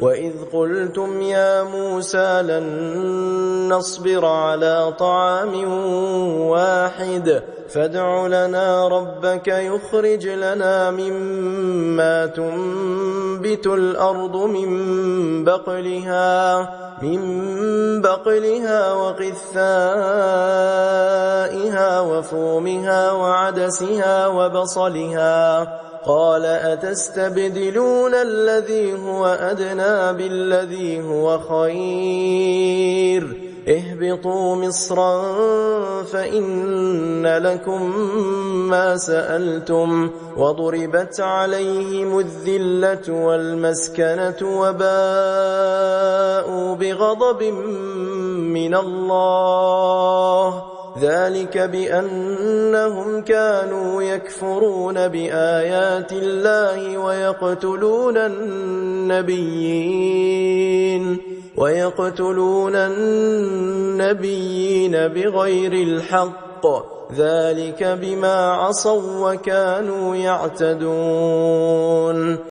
وإذ قلتم يا موسى لن نصبر على طعام واحد فادع لنا ربك يخرج لنا مما تنبت الأرض من بقلها وقثائها وفومها وعدسها وبصلها قال أتستبدلون الذي هو أدنى بالذي هو خير اهبطوا مصرا فإن لكم ما سألتم وضربت عليهم الذلة والمسكنة وباءوا بغضب من الله ذلك بأنهم كانوا يكفرون بآيات الله ويقتلون النبيين بغير الحق ذلك بما عصوا وكانوا يعتدون